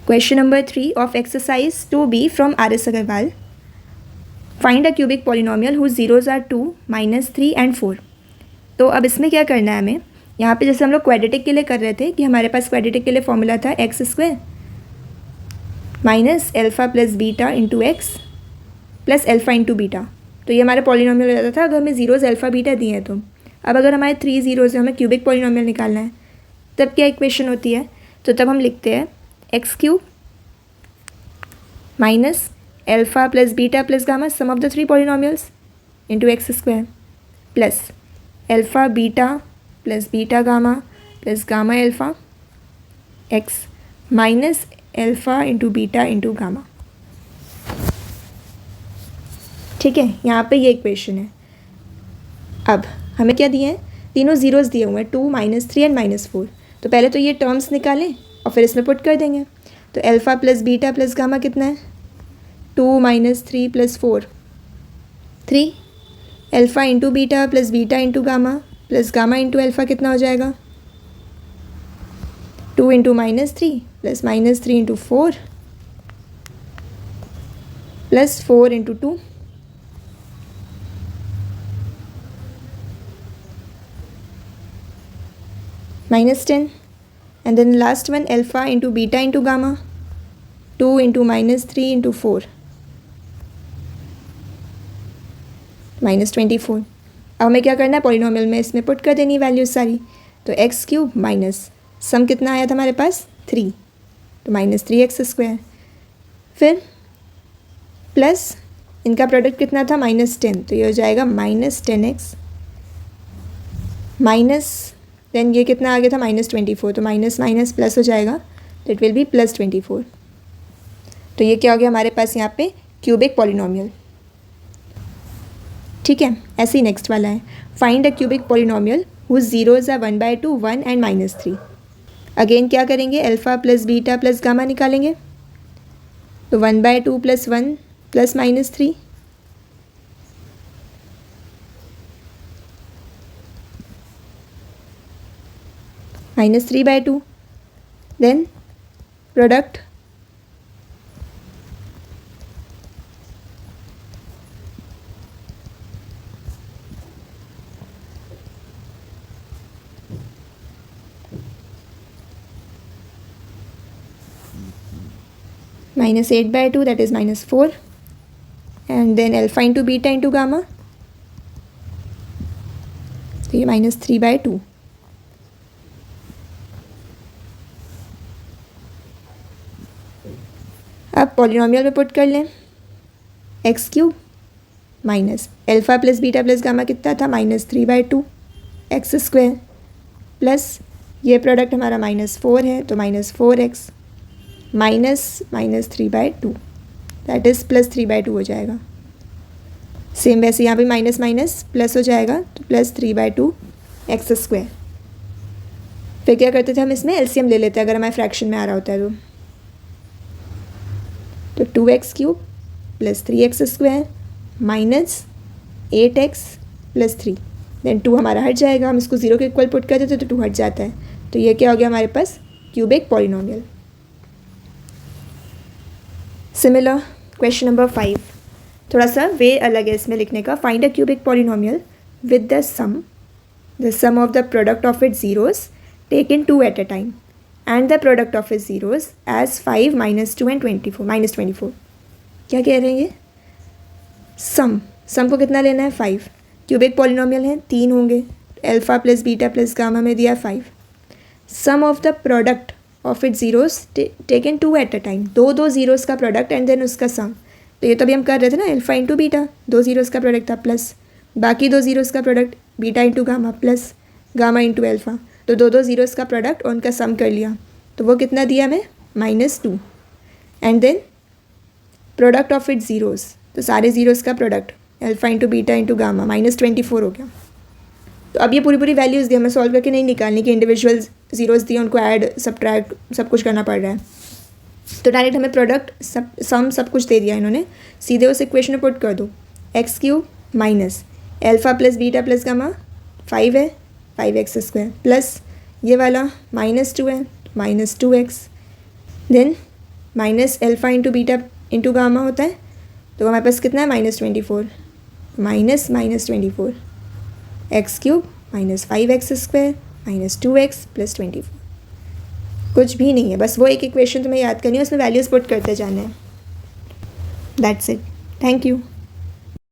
Question number 3 of exercise 2B from R.S. Agarwal. Find a cubic polynomial whose zeros are 2, -3 and 4. तो अब इसमें क्या करना है हमें, यहाँ पे जैसे हम लोग क्वाड्रेटिक के लिए कर रहे थे कि हमारे पास क्वाड्रेटिक के लिए फॉर्मूला था x square minus alpha plus beta into x plus alpha into beta. तो ये हमारा पॉलिनॉमियल हो जाता था अगर हमें ज़ीरोज़ अल्फ़ा बीटा दिए हैं तो. अब अगर हमारे 3 ज़ीरोज़ है, हमें क्यूबिक पॉलिनॉमियल निकालना है, तब क्या इक्वेशन होती है. तो तब हम लिखते हैं x cube minus alpha plus beta plus gamma sum of the 3 polynomials into x square plus alpha beta plus beta gamma plus gamma alpha x minus alpha into beta into gamma. ठीक है, यहाँ पे ये equation है. अब हमें क्या दिए हैं, तीनों ज़ीरोज़ दिए हुए हैं 2, -3 एंड -4. तो पहले तो ये टर्म्स निकालें और फिर इसमें पुट कर देंगे. तो alpha plus beta plus gamma कितना है 2 -3 plus 4 3. Alpha into beta plus beta into gamma plus gamma into alpha कितना हो जाएगा 2 into -3 plus -3 into 4 plus 4 into 2 -10. And then last one alpha into beta into gamma 2 into -3 into 4 -24. अब हमें क्या करना है, पॉलिनॉमियल में इसमें पुट कर देनी वैल्यूज सारी. तो एक्स क्यूब माइनस सम कितना आया था हमारे पास 3, तो -3x². फिर प्लस इनका प्रोडक्ट कितना था -10, तो ये हो जाएगा -10x माइनस देन ये कितना आ गया था -24, तो माइनस माइनस प्लस हो जाएगा, तो इट विल बी +24. तो ये क्या हो गया हमारे पास यहाँ पे क्यूबिक पॉलिनॉमियल. ठीक है, ऐसे ही नेक्स्ट वाला है find a cubic polynomial whose zeros are 1/2, 1 and -3. Again क्या करेंगे, alpha plus beta plus gamma निकालेंगे. तो 1/2 + 1 + -3 -3/2. then product -8/2, that is -4. and then alpha into beta into gamma, तो ये -3/2. अब पॉलिनॉमियल में पुट कर लें x cube minus alpha plus beta plus gamma कितना था -3/2 x² प्लस ये प्रोडक्ट हमारा -4 है तो -4x माइनस -3/2, दैट इज़ +3/2 हो जाएगा. सेम वैसे यहाँ पे माइनस माइनस प्लस हो जाएगा, तो +3/2 x². फिर क्या करते थे हम, इसमें एलसीएम ले लेते हैं अगर हमारे फ्रैक्शन में आ रहा होता है तो 2x³ + 3x² minus 8x + 3. Then 2 हमारा हट जाएगा, हम इसको 0 के इक्वल पुट कर देते तो 2 हट जाता है. तो ये क्या हो गया हमारे पास cubic polynomial. Similar question number 5, थोड़ा सा वे अलग है इसमें लिखने का. Find a cubic polynomial with the sum of the product of its zeroes taken 2 at a time and the product of its zeros as 5, -2 and -24. क्या कह रहे हैं ये, सम को कितना लेना है 5. क्यूबिक पॉलिनॉमियल है 3 होंगे, alpha plus beta plus gamma में दिया 5. Sum of the product of it zeroes taken 2 at a time, दो ज़ीरोज़ का प्रोडक्ट एंड देन उसका सम. तो ये तो अभी हम कर रहे थे ना, एल्फ़ा इंटू बीटा 2 ज़ीरोज़ का प्रोडक्ट था प्लस बाकी 2 ज़ीरोज़ का product beta into gamma plus gamma into alpha. तो 2 ज़ीरोज़ का प्रोडक्ट और उनका सम कर लिया, तो वो कितना दिया हमें -2. And then product of it zeros, तो सारे ज़ीरोज़ का product alpha into beta into gamma -24 हो गया. तो अब ये पूरी वैल्यूज़ दी, हमें सॉल्व करके नहीं निकालनी कि इंडिविजुअल ज़ीरोज़ दिए उनको ऐड सब्ट्रैक्ट सब कुछ करना पड़ रहा है. तो डायरेक्ट हमें प्रोडक्ट सब कुछ दे दिया इन्होंने, सीधे उस इक्वेशन में पुट कर दो. x³ minus alpha plus beta plus gamma 5 है 5x² प्लस ये वाला -2 है -2x. Then minus alpha into beta into gamma होता है, तो हमारे पास कितना है -24 minus -24 x cube -5x² -2x + 24 कुछ भी नहीं है, बस वो एक इक्वेशन तुम्हें याद करनी है, उसमें वैल्यूज़ पुट करते जाना है। That's it. Thank you.